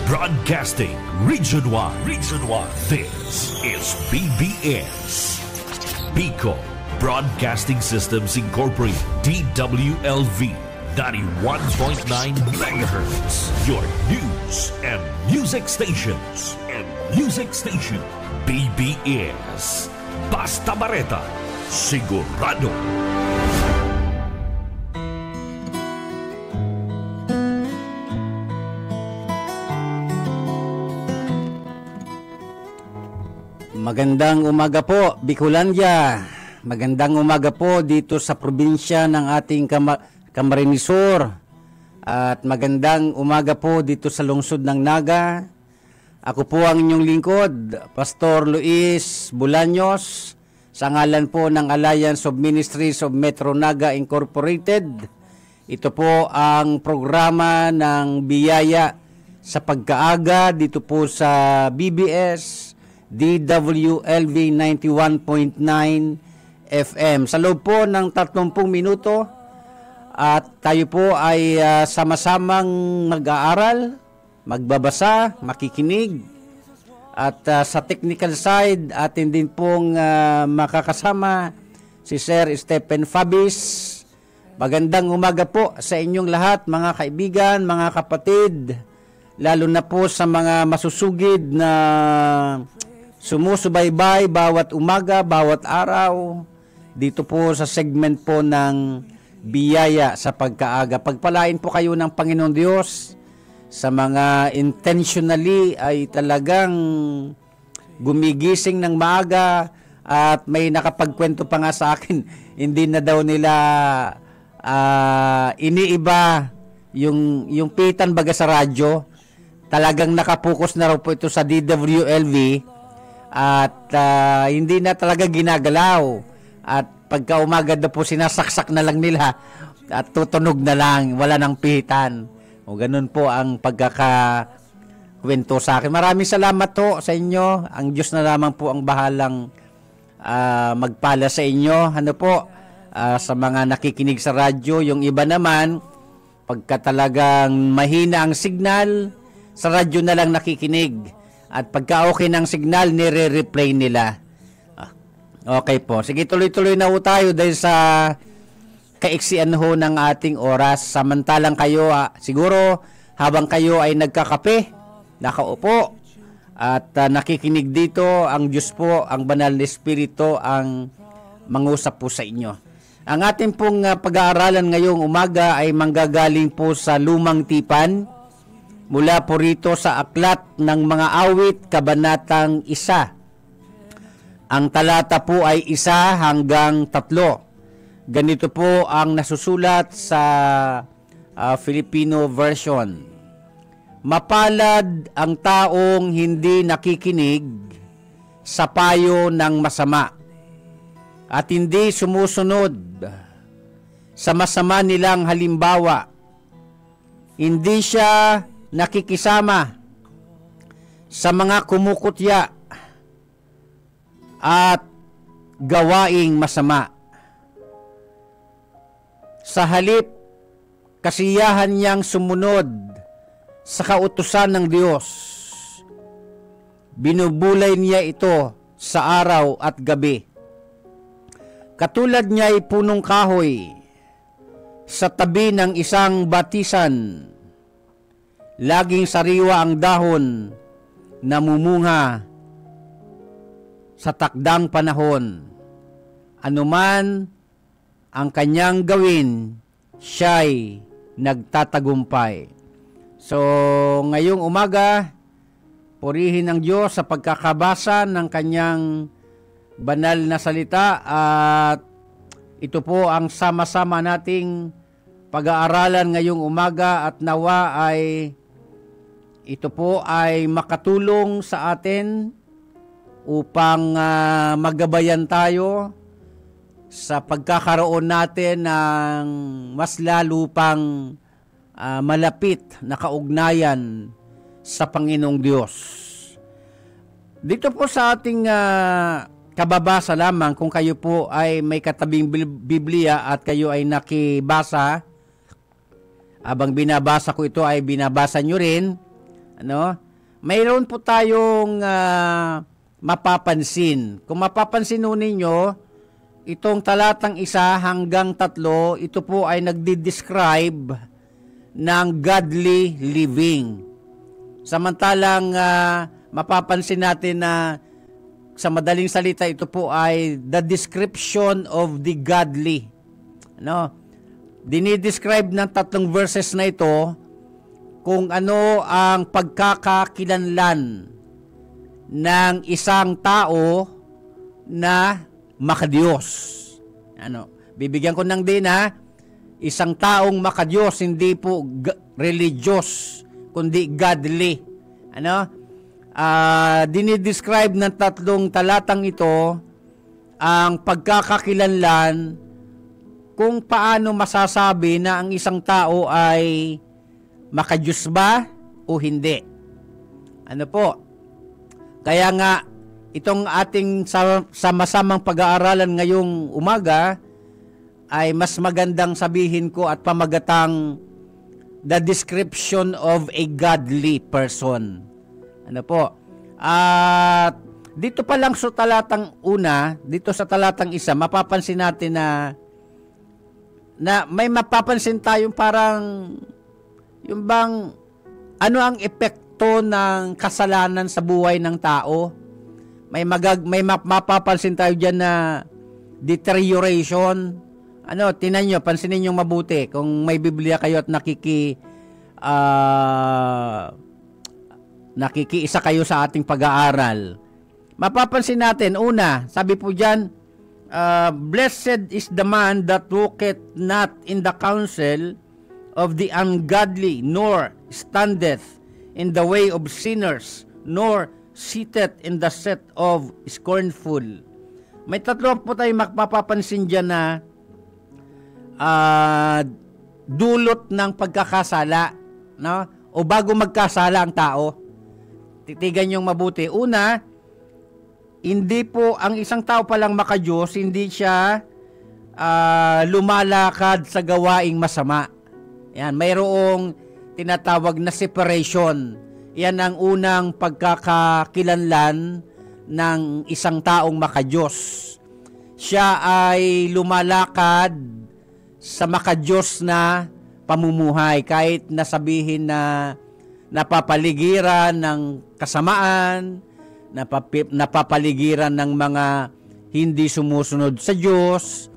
Broadcasting Region 1. Region 1. This is BBS. Bicol Broadcasting Systems Incorporated. DWLV 91.9 MHz. Your news and music stations. BBS. Basta Bareta. Sigurado. Magandang umaga po, Bicolandia. Magandang umaga po dito sa probinsya ng ating Camarines Sur. At magandang umaga po dito sa lungsod ng Naga. Ako po ang inyong lingkod, Pastor Luis Bulaños, sa ngalan po ng Alliance of Ministries of Metro Naga Incorporated. Ito po ang programa ng biyaya sa pagkaaga dito po sa BBS DWLV 91.9 FM. Sa loob po ng 30 minuto at tayo po ay sama-samang mag-aaral, magbabasa, makikinig. At sa technical side, atin din pong makakasama si Sir Stephen Fabis. Magandang umaga po sa inyong lahat, mga kaibigan, mga kapatid, lalo na po sa mga masusugid na sumusubaybay bawat umaga, bawat araw, dito po sa segment po ng biyaya sa pagkaaga. Pagpalain po kayo ng Panginoon Diyos sa mga intentionally ay talagang gumigising ng maaga at may nakapagkwento pa nga sa akin, hindi na daw nila iniiba yung pitan baga sa radyo. Talagang nakapokus na raw po ito sa DWLV. At hindi na talaga ginagalaw. At pagka umaga na po sinasaksak na lang nila at tutunog na lang, wala nang pihitan. O ganun po ang pagkakakwento sa akin. Maraming salamat po sa inyo. Ang Diyos na lamang po ang bahalang magpala sa inyo. Ano po, sa mga nakikinig sa radyo, yung iba naman, pagka talagang mahina ang signal, sa radyo na lang nakikinig. At pagka okay ng signal, nire-replay nila. Okay po. Sige, tuloy-tuloy na po tayo dahil sa kaiksian ho ng ating oras. Samantalang kayo, siguro habang kayo ay nagkakape, nakaupo, at nakikinig dito, ang Diyos po, ang banal na Espiritu, ang mangusap po sa inyo. Ang ating pong pag-aaralan ngayong umaga ay manggagaling po sa Lumang Tipan, mula po rito sa Aklat ng Mga Awit, Kabanatang 1. Ang talata po ay 1 hanggang 3. Ganito po ang nasusulat sa Filipino version. Mapalad ang taong hindi nakikinig sa payo ng masama at hindi sumusunod sa masama nilang halimbawa. Hindi siya nakikisama sa mga kumukutya at gawaing masama. Sa halip, kasiyahan niyang sumunod sa kautusan ng Diyos. Binubulay niya ito sa araw at gabi. Katulad niya ay punong kahoy sa tabi ng isang batisan. Laging sariwa ang dahon, namumunga sa takdang panahon. Anuman ang kanyang gawin, siya'y nagtatagumpay. So, ngayong umaga, purihin ang Diyos sa pagkakabasa ng kanyang banal na salita at ito po ang sama-sama nating pag-aaralan ngayong umaga at nawa ay ito po ay makatulong sa atin upang magabayan tayo sa pagkakaroon natin ng mas lalo pang malapit na kaugnayan sa Panginoong Diyos. Dito po sa ating kababasa lamang, kung kayo po ay may katabing Biblia at kayo ay nakibasa, abang binabasa ko ito ay binabasa nyo rin, Ano? Mayroon po tayong mapapansin. Kung mapapansin ho ninyo, itong talatang 1 hanggang 3, ito po ay nagdi-describe ng godly living. Samantalang mapapansin natin na sa madaling salita, ito po ay the description of the godly. Ano? Dinidescribe ng 3 verses na ito kung ano ang pagkakakilanlan ng isang tao na makadiyos. Ano? Bibigyan ko ng din isang taong makadiyos, hindi po religious, kundi godly. Ano? Dinidescribe ng 3 talatang ito ang pagkakakilanlan kung paano masasabi na ang isang tao ay makadiyos ba o hindi. Ano po? Kaya nga, itong ating sama-samang pag-aaralan ngayong umaga ay mas magandang sabihin ko at pamagatang the description of a godly person. Ano po? At dito pa lang sa talatang 1, dito sa talatang 1, mapapansin natin na may mapapansin tayong parang yung bang ano ang epekto ng kasalanan sa buhay ng tao? May mapapansin tayo diyan na deterioration. Ano, tingnan niyo, pansinin niyo mabuti kung may Biblia kayo at nakikiisa kayo sa ating pag-aaral. Mapapansin natin, una, sabi po diyan, blessed is the man that walketh not in the counsel of the ungodly, nor standeth in the way of sinners, nor seated in the seat of scornful. May 3 po tayo mapapansin dyan na dulot ng pagkakasala, no? O bago magkasala ang tao. Titigan yung mabuti. Una, hindi po ang isang tao palang makadiyos, hindi siya lumalakad sa gawaing masama. Yan, mayroong tinatawag na separation. Yan ang unang pagkakakilanlan ng isang taong makadiyos. Siya ay lumalakad sa makadiyos na pamumuhay kahit nasabihin na napapaligiran ng kasamaan, napapaligiran ng mga hindi sumusunod sa Diyos.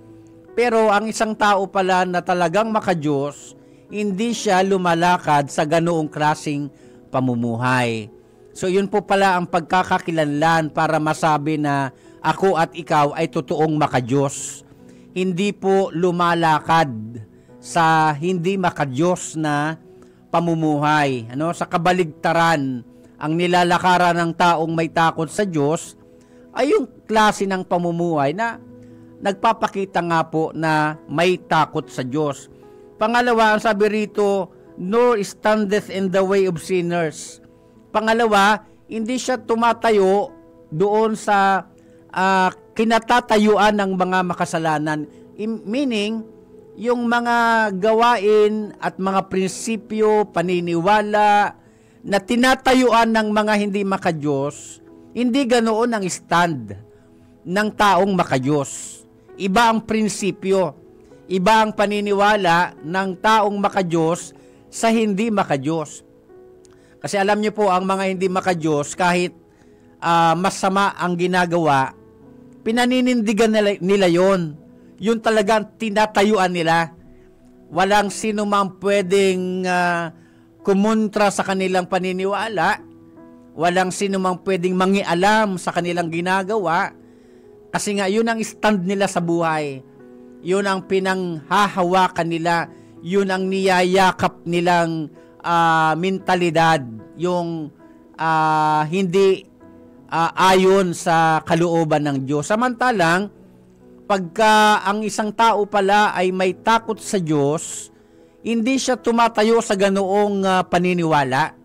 Pero ang isang tao pala na talagang makadiyos, hindi siya lumalakad sa ganoong klaseng pamumuhay. So yun po pala ang pagkakakilanlan para masabi na ako at ikaw ay totoong makadiyos. Hindi po lumalakad sa hindi makadiyos na pamumuhay. Ano? Sa kabaligtaran, ang nilalakaran ng taong may takot sa Diyos ay yung klase ng pamumuhay na nagpapakita nga po na may takot sa Diyos. Pangalawa, ang sabi rito, nor standeth in the way of sinners. Pangalawa, hindi siya tumatayo doon sa kinatatayuan ng mga makasalanan. Meaning, yung mga gawain at mga prinsipyo, paniniwala na tinatayuan ng mga hindi makadiyos, hindi ganoon ang stand ng taong makadiyos. Iba ang prinsipyo, iba ang paniniwala ng taong makadiyos sa hindi makadiyos. Kasi alam niyo po, ang mga hindi makadiyos, kahit masama ang ginagawa, pinaninindigan nila yon. Yun talagang tinatayuan nila. Walang sino man pwedeng kumontra sa kanilang paniniwala. Walang sino man pwedeng mangialam sa kanilang ginagawa. Kasi nga, yun ang stand nila sa buhay. Yun ang pinanghahawakan nila. Yun ang niyayakap nilang mentalidad. Yung hindi ayon sa kalooban ng Diyos. Samantalang, pagka ang isang tao pala ay may takot sa Diyos, hindi siya tumatayo sa ganoong paniniwala.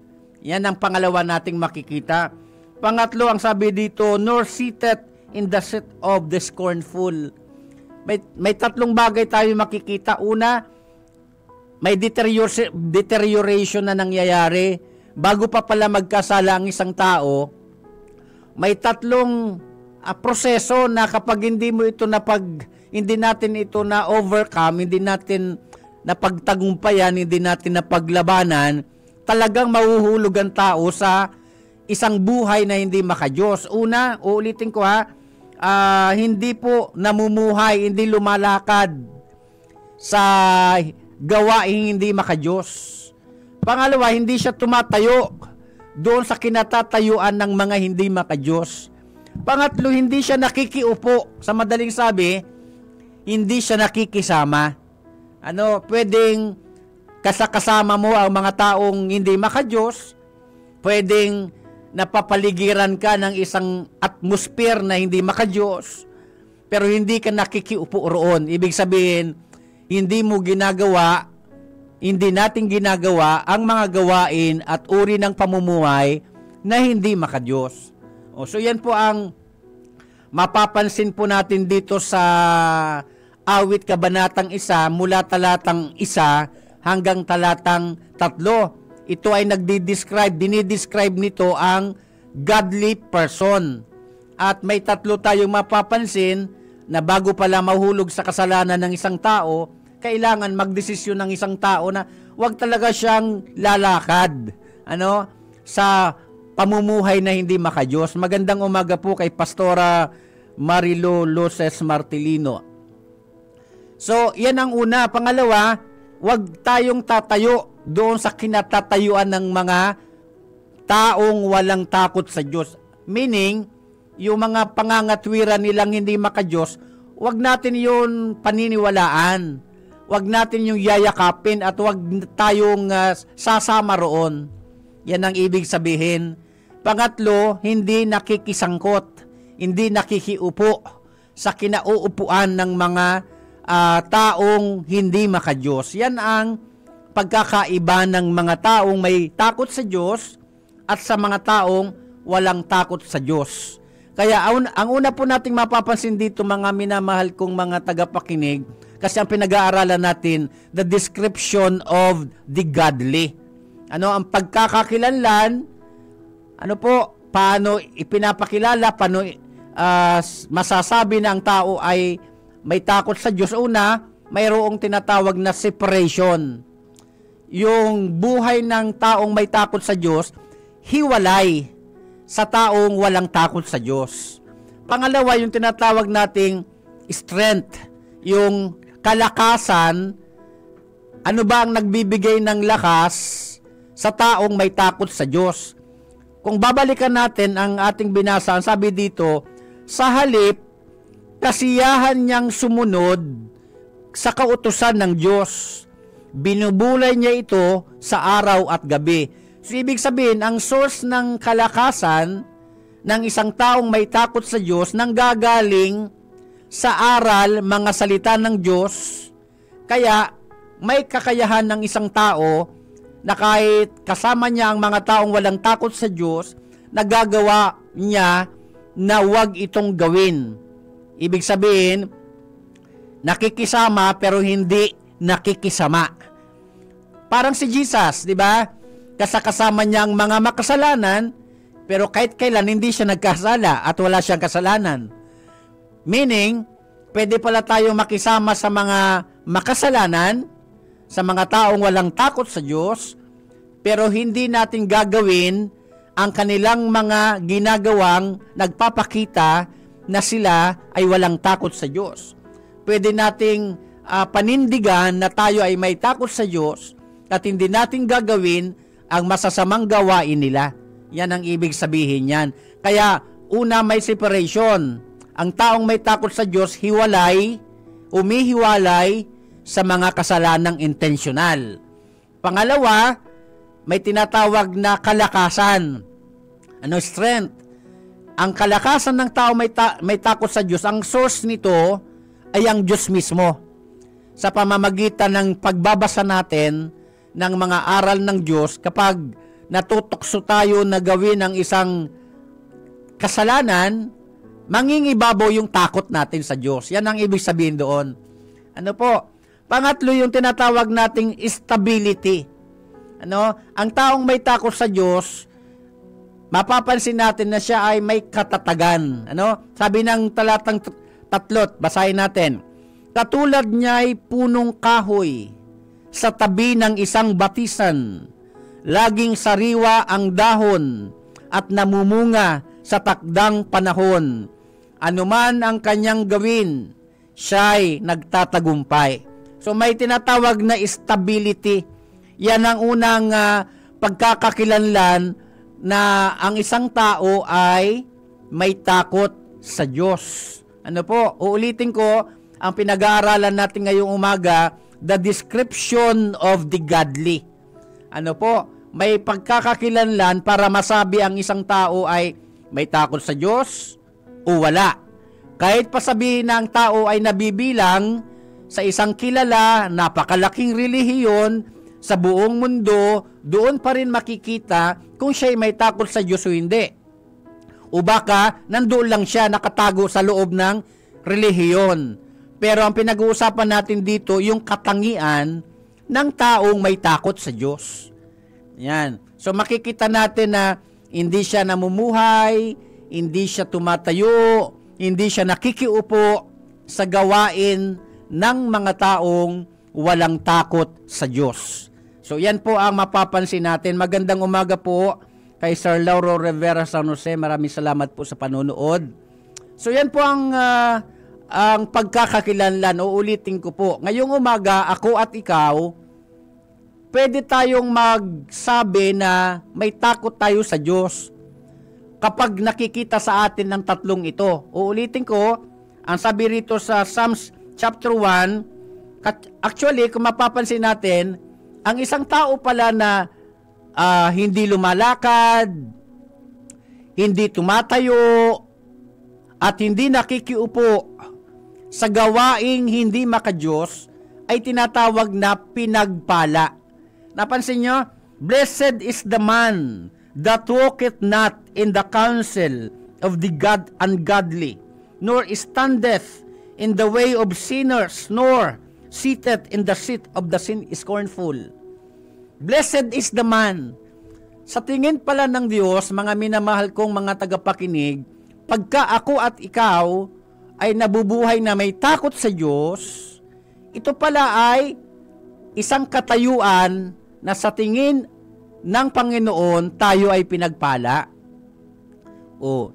Yan ang pangalawa nating makikita. Pangatlo, ang sabi dito, nor seated in the seat of the scornful. May 3 bagay tayo makikita. Una, may deterioration na nangyayari. bago pa pala magkasala ang isang tao, may tatlong proseso na kapag hindi natin ito na overcome, hindi natin napagtagumpayan, hindi natin napaglabanan, talagang mahuhulog ang tao sa isang buhay na hindi makadiyos. Una, uulitin ko hindi po namumuhay, hindi lumalakad sa gawaing hindi makadiyos. Pangalawa, hindi siya tumatayo doon sa kinatatayuan ng mga hindi makadiyos. Pangatlo, hindi siya nakikiupo. Sa madaling sabi, hindi siya nakikisama. Pwedeng kasama mo ang mga taong hindi makadiyos, pwedeng napapaligiran ka ng isang atmosphere na hindi makadiyos, pero hindi ka nakikiupo roon. Ibig sabihin, hindi natin ginagawa ang mga gawain at uri ng pamumuhay na hindi makadiyos. So yan po ang mapapansin po natin dito sa Awit Kabanatang 1 mula talatang 1 hanggang talatang 3. Ito ay dinidescribe nito ang godly person. At may tatlo tayong mapapansin na bago pala mahulog sa kasalanan ng isang tao, kailangan magdesisyon ng isang tao na wag talaga siyang lalakad sa pamumuhay na hindi makadiyos. Magandang umaga po kay Pastora Marilo Loses Martilino. So, yan ang una. Pangalawa, wag tayong tatayo doon sa kinatatayuan ng mga taong walang takot sa Diyos. Meaning, yung mga pangangatwiran nilang hindi makadiyos, wag natin yun paniniwalaan. Wag natin yung yayakapin at wag tayong sasama roon. Yan ang ibig sabihin. Pangatlo, hindi nakikisangkot, hindi nakikiupo sa kinauupuan ng mga taong hindi makadiyos. Yan ang pagkakaiba ng mga taong may takot sa Diyos at sa mga taong walang takot sa Diyos. Kaya ang una po nating mapapansin dito, mga minamahal kong mga tagapakinig, kasi ang pinag-aaralan natin, the description of the godly. Ang pagkakakilanlan, paano ipinapakilala, paano masasabi na ang tao ay may takot sa Diyos. Una, mayroong tinatawag na separation. Yung buhay ng taong may takot sa Diyos, hiwalay sa taong walang takot sa Diyos. Pangalawa, yung tinatawag nating strength, yung kalakasan. Ano ba ang nagbibigay ng lakas sa taong may takot sa Diyos? Kung babalikan natin ang ating binasa, sabi dito, sa halip, kasiyahan niyang sumunod sa kautusan ng Diyos. Binubulay niya ito sa araw at gabi. So, ibig sabihin, ang source ng kalakasan ng isang taong may takot sa Diyos nanggagaling sa aral, mga salita ng Diyos. Kaya, may kakayahan ng isang tao na kahit kasama niya ang mga taong walang takot sa Diyos, nagagawa niya na wag itong gawin. Ibig sabihin, nakikisama pero hindi nakikisama. Parang si Jesus, di ba? Kasama niya ang mga makasalanan, pero kahit kailan hindi siya nagkasala at wala siyang kasalanan. Meaning, pwede pala tayo makisama sa mga makasalanan, sa mga taong walang takot sa Diyos, pero hindi natin gagawin ang kanilang mga ginagawang nagpapakita na sila ay walang takot sa Diyos. Pwede nating panindigan na tayo ay may takot sa Diyos at hindi natin gagawin ang masasamang gawain nila. Yan ang ibig sabihin yan. Kaya, una, may separation. Ang taong may takot sa Diyos, umihiwalay sa mga kasalanang intensyonal. Pangalawa, may tinatawag na kalakasan. Strength. Ang kalakasan ng tao may takot sa Diyos, ang source nito ay ang Diyos mismo. Sa pamamagitan ng pagbabasa natin ng mga aral ng Diyos, kapag natutokso tayo na gawin ang isang kasalanan, mangingibabaw yung takot natin sa Diyos. Yan ang ibig sabihin doon. Pangatlo, yung tinatawag nating stability. Ang taong may takot sa Diyos, mapapansin natin na siya ay may katatagan. Sabi ng talatang 3, basahin natin. Katulad niya ay punong kahoy sa tabi ng isang batisan. Laging sariwa ang dahon at namumunga sa takdang panahon. Anuman ang kanyang gawin, siya'y nagtatagumpay. So may tinatawag na stability. Yan ang unang pagkakakilanlan na ang isang tao ay may takot sa Diyos. Uulitin ko, ang pinag-aaralan natin ngayong umaga, the description of the godly. May pagkakakilanlan para masabi ang isang tao ay may takot sa Diyos o wala. Kahit pa sabihin na ang tao ay nabibilang sa isang kilala, napakalaking relihiyon sa buong mundo, doon pa rin makikita kung siya ay may takot sa Diyos o hindi. O baka nandoon lang siya nakatago sa loob ng relihiyon. Pero ang pinag-uusapan natin dito, yung katangian ng taong may takot sa Diyos. Yan. So makikita natin na hindi siya namumuhay, hindi siya tumatayo, hindi siya nakikiupo sa gawain ng mga taong walang takot sa Diyos. So yan po ang mapapansin natin. Magandang umaga po kay Sir Lauro Rivera San Jose. Maraming salamat po sa panonood. So yan po ang pagkakakilanlan. Uulitin ko po. Ngayong umaga, ako at ikaw, pwede tayong magsabi na may takot tayo sa Diyos kapag nakikita sa atin ng tatlong ito. Uulitin ko, ang sabi rito sa Psalms chapter 1, actually, kung mapapansin natin, ang isang tao pala na hindi lumalakad, hindi tumatayo, at hindi nakikiupo sa gawaing hindi makadiyos, ay tinatawag na pinagpala. Napansin nyo? Blessed is the man that walketh not in the counsel of the ungodly, nor standeth in the way of sinners, nor sitteth in the seat of the scornful. Blessed is the man. Sa tingin pala ng Diyos, mga minamahal kong mga tagapakinig, pagka ako at ikaw ay nabubuhay na may takot sa Diyos, ito pala ay isang katayuan na sa tingin ng Panginoon tayo ay pinagpala.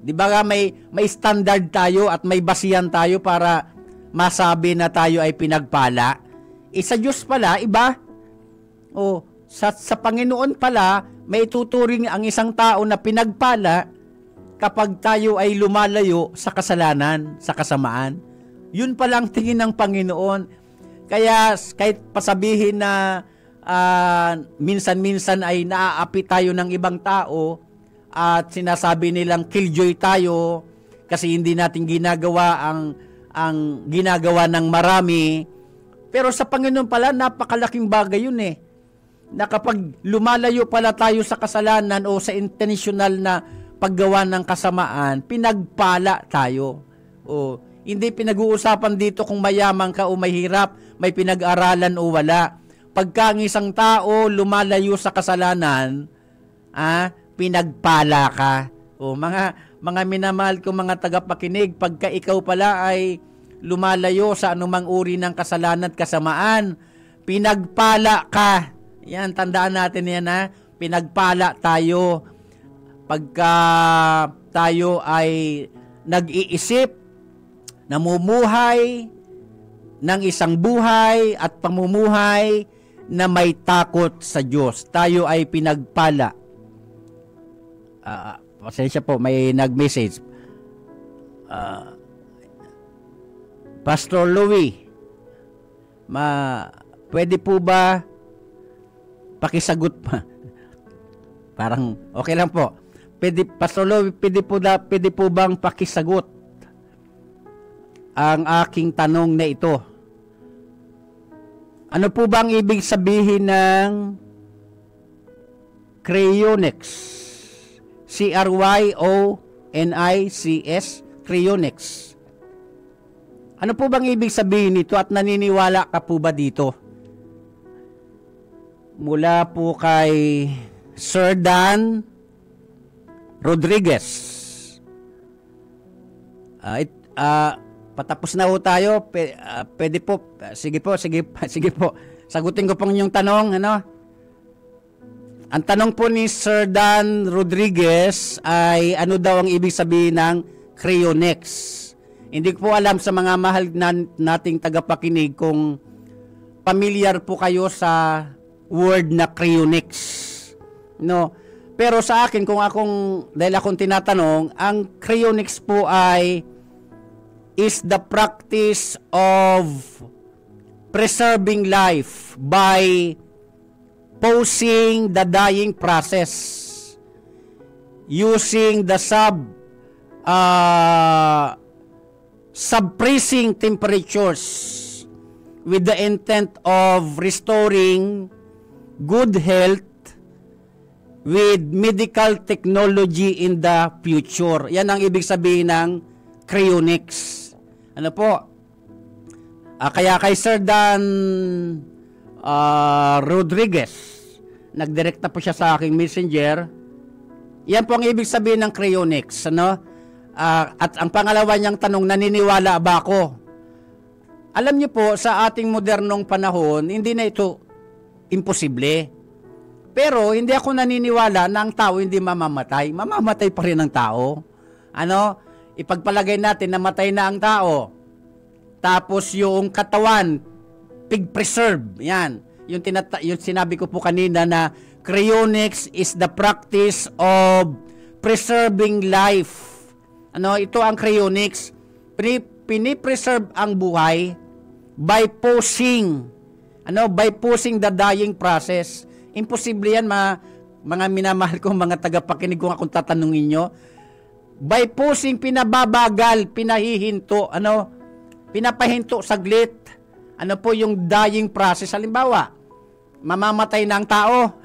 Di ba may standard tayo at may basihan tayo para masabi na tayo ay pinagpala? Sa Diyos pala, iba. Sa Panginoon pala, may tuturing ang isang tao na pinagpala kapag tayo ay lumalayo sa kasalanan, sa kasamaan. Yun palang tingin ng Panginoon. Kaya kahit pasabihin na minsan-minsan ay naaapi tayo ng ibang tao at sinasabi nilang killjoy tayo kasi hindi natin ginagawa ang ginagawa ng marami. Pero sa Panginoon pala, napakalaking bagay yun na kapag lumalayo pala tayo sa kasalanan o sa intentional na paggawa ng kasamaan, pinagpala tayo. Hindi pinag-uusapan dito kung mayaman ka o mahirap, may pinag-aralan o wala. Pagka ang isang tao lumalayo sa kasalanan, pinagpala ka. Mga minamahal ko mga tagapakinig, pagka ikaw pala ay lumalayo sa anumang uri ng kasalanan at kasamaan, pinagpala ka. Yan, tandaan natin yan pinagpala tayo. Pagka tayo ay nag-iisip, namumuhay ng isang buhay at pamumuhay na may takot sa Diyos, tayo ay pinagpala. Pasensya po, may nag-message. Pastor Louie, pwede po ba pakisagot pa? Parang okay lang po. Pastor Louie, pwede po bang pakisagot ang aking tanong na ito? Ano po bang ibig sabihin ng cryonics? C-R-Y-O-N-I-C-S, cryonics. Ano po bang ibig sabihin nito at naniniwala ka po ba dito? mula po kay Sir Dan Rodriguez. Patapos na po tayo. Pwede po. Sige po. Sagutin ko pong yung tanong. Ang tanong po ni Sir Dan Rodriguez ay ano daw ang ibig sabihin ng cryonics. Hindi ko po alam sa mga mahal nating tagapakinig kung familiar po kayo sa word na cryonics. No? Pero sa akin, dahil akong tinatanong, ang cryonics po is the practice of preserving life by pausing the dying process using the sub-freezing temperatures with the intent of restoring good health with medical technology in the future. Yan ang ibig sabihin ng cryonics. Ano po? Kaya kay Sir Dan Rodriguez, nagdirect na po siya sa aking messenger. Yan po ang ibig sabihin ng cryonics. At ang pangalawa niyang tanong, naniniwala ba ako? Alam niyo po, sa ating modernong panahon, hindi na ito imposible. Pero hindi ako naniniwala na ang tao hindi mamamatay. Mamamatay pa rin ang tao. Ipagpalagay natin na matay na ang tao. Tapos yung katawan, pig-preserve. Yan. Yung sinabi ko po kanina na cryonics is the practice of preserving life. Ito ang cryonics. Pinipreserve ang buhay by pausing. By pausing the dying process. Imposible yan, mga minamahal kong mga tagapakinig kung akong tatanungin nyo. By pausing, pinababagal, pinahihinto, pinapahinto saglit. Ano po yung dying process? Halimbawa, mamamatay na ang tao,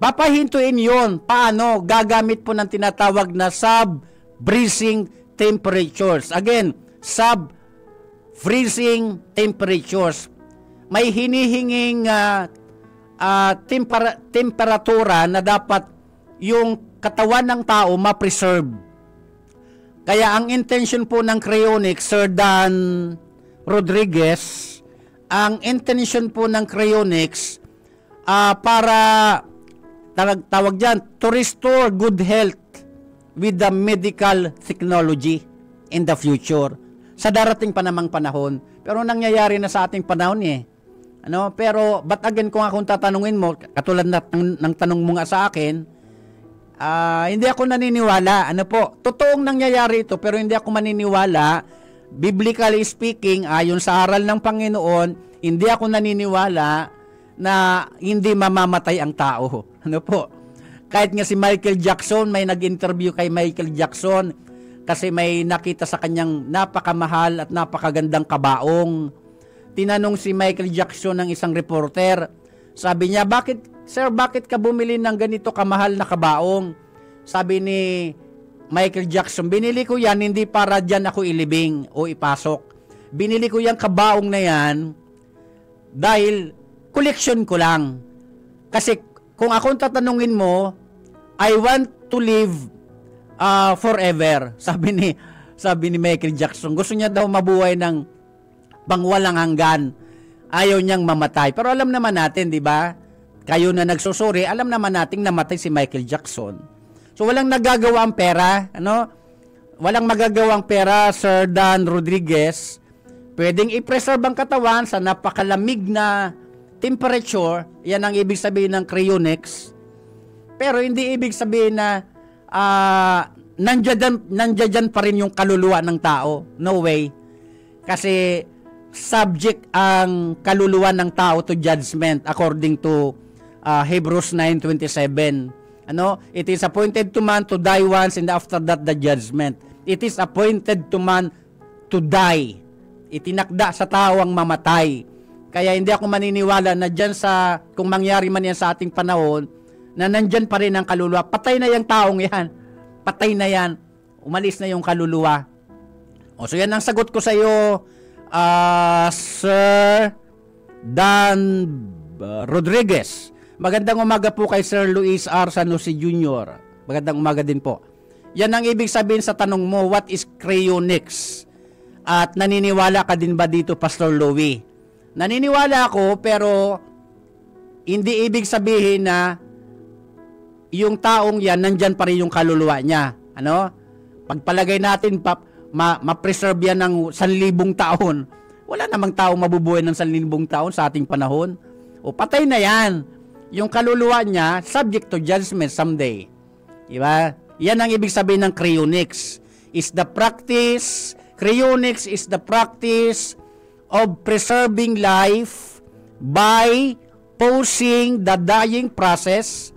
papahintuin yon. Paano? Gagamit po ng tinatawag na sub-freezing temperatures. Again, sub-freezing temperatures. May hinihinging temperatura na dapat yung katawan ng tao ma-preserve. Kaya ang intention po ng cryonics, Sir Dan Rodriguez, ang intention po ng cryonics para tawag dyan, to restore good health with the medical technology in the future. Sa darating pa namang panahon. Pero nangyayari na sa ating panahon Pero, but again, kung akong tatanungin mo, katulad ng tanong mo nga sa akin, hindi ako naniniwala. Totoong nangyayari ito, pero hindi ako maniniwala. Biblically speaking, ayon sa aral ng Panginoon, hindi ako naniniwala na hindi mamamatay ang tao. Kahit nga si Michael Jackson, may nag-interview kay Michael Jackson kasi may nakita sa kanyang napakamahal at napakagandang kabaong. Tinanong si Michael Jackson ng isang reporter. Sabi niya, bakit ka bumili ng ganito kamahal na kabaong? Sabi ni Michael Jackson, binili ko yan hindi para dyan ako ilibing o ipasok. Binili ko yung kabaong na yan dahil collection ko lang. Kasi kung akong tatanungin mo, I want to live forever. Sabi ni Michael Jackson, gusto niya daw mabuhay ng pangwalang hanggan. Ayaw niyang mamatay. Pero alam naman natin, di ba? Kayo na nagsusuri, alam naman nating namatay si Michael Jackson. So walang nagagawa ang pera, Walang magagawang pera, Sir Dan Rodriguez. Pwedeng i-preserve ang katawan sa napakalamig na temperature. Yan ang ibig sabihin ng cryonics. Pero hindi ibig sabihin na nandiyan pa rin yung kaluluwa ng tao. No way. Kasi subject ang kaluluwa ng tao to judgment according to Hebrews 9:27. It is appointed to man to die once and after that the judgment. It is appointed to man to die. Itinakda sa tao ang mamatay. Kaya hindi ako maniniwala na dyan kung mangyari man yan sa ating panahon, na nandyan pa rin ang kaluluwa. Patay na yung taong yan. Patay na yan. Umalis na yung kaluluwa. So yan ang sagot ko sa iyo, Sir Dan Rodriguez. Magandang umaga po kay Sir Luis R. Sanusi Jr. Magandang umaga din po. Yan ang ibig sabihin sa tanong mo, what is cryonics? At naniniwala ka din ba dito, Pastor Louie? Naniniwala ako, pero hindi ibig sabihin na yung taong yan, nandyan pa rin yung kaluluwa niya. Ano? Pagpalagay natin, ma-preserve yan ng 1,000 taon. Wala namang taong mabubuhay ng 1,000 taon sa ating panahon. O patay na yan. Yung kaluluwa niya, subject to judgment someday. Diba? Yan ang ibig sabihin ng cryonics. Cryonics is the practice of preserving life by pausing the dying process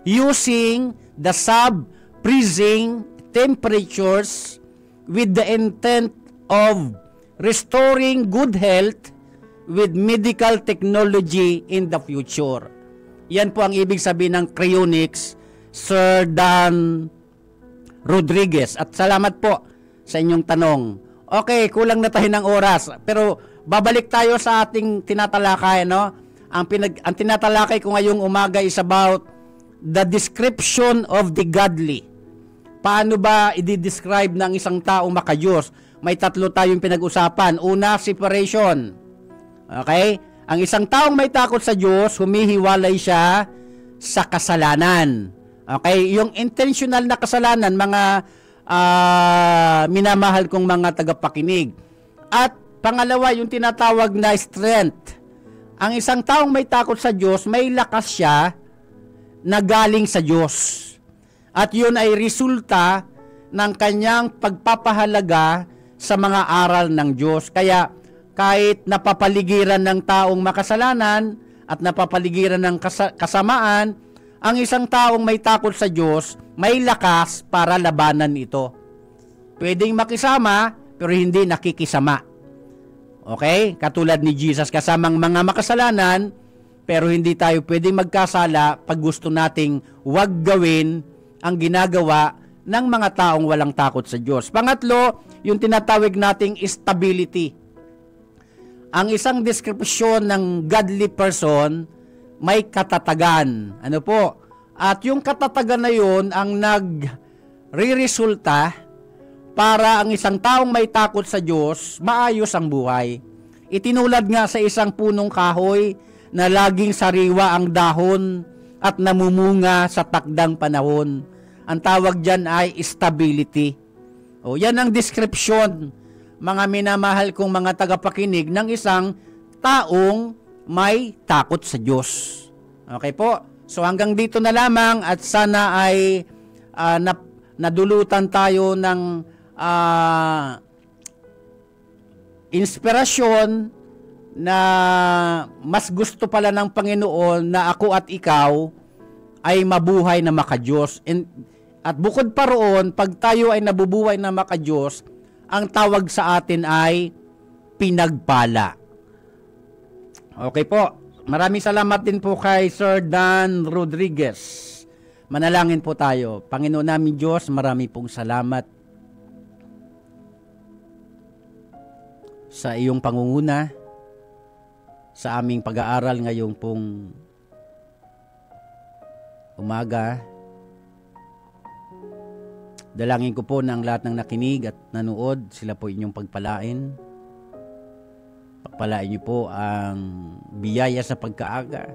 using the sub-freezing temperatures with the intent of restoring good health with medical technology in the future. Yan po ang ibig sabihin ng cryonics, Sir Dan Rodriguez. At salamat po sa inyong tanong. Okay, kulang na tayo ng oras. Pero babalik tayo sa ating tinatalakay, no? Ang tinatalakay ko ngayong umaga is about the description of the godly. Paano ba i-describe ng isang tao makadiyos? May 3 tayong pinag-usapan. Una, separation. Okay? Ang isang taong may takot sa Diyos, humihiwalay siya sa kasalanan. Okay? Yung intentional na kasalanan, mga minamahal kong mga tagapakinig. At pangalawa, yung tinatawag na strength. Ang isang taong may takot sa Diyos, may lakas siya na galing sa Diyos. At yun ay resulta ng kanyang pagpapahalaga sa mga aral ng Diyos. Kaya kahit napapaligiran ng taong makasalanan at napapaligiran ng kasamaan, ang isang taong may takot sa Diyos, may lakas para labanan ito. Pwedeng makisama, pero hindi nakikisama. Okay? Katulad ni Jesus, kasamang mga makasalanan, pero hindi tayo pwedeng magkasala pag gusto nating wag gawin ang ginagawa ng mga taong walang takot sa Diyos. Pangatlo, yung tinatawag nating stability. Ang isang description ng godly person, may katatagan. Ano po? At yung katatagan na yun ang nagre-resulta para ang isang taong may takot sa Diyos, maayos ang buhay. Itinulad nga sa isang punong kahoy na laging sariwa ang dahon at namumunga sa takdang panahon. Ang tawag dyan ay stability. O, yan ang description, mga minamahal kong mga tagapakinig, ng isang taong may takot sa Diyos. Okay po? So hanggang dito na lamang at sana ay nadulutan tayo ng inspirasyon na mas gusto pala ng Panginoon na ako at ikaw ay mabuhay na makadiyos. At bukod pa roon, pag tayo ay nabubuhay na makadiyos, ang tawag sa atin ay pinagpala. Okay po. Maraming salamat din po kay Sir Dan Rodriguez. Manalangin po tayo. Panginoon namin Diyos, marami pong salamat sa iyong pangunguna sa aming pag-aaral ngayong pong umaga. Dalangin ko po na ang lahat ng nakinig at nanood, sila po inyong pagpalain. Pagpalain niyo po ang biyaya sa pagkaaga.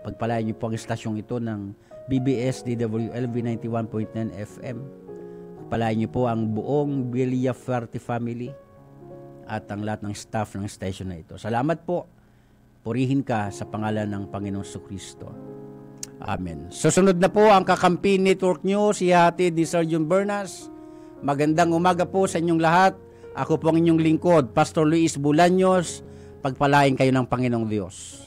Pagpalain niyo po ang estasyong ito ng BBS DWLV 91.9 FM. Pagpalain niyo po ang buong Villafuerte family at ang lahat ng staff ng station na ito. Salamat po. Purihin ka sa pangalan ng Panginoong Jesucristo. Amen. Susunod na po ang Kakampi Network News, ihatid ni Sir John Bernas. Magandang umaga po sa inyong lahat. Ako po ang inyong lingkod, Pastor Luis Bulaños. Pagpalain kayo ng Panginoong Diyos.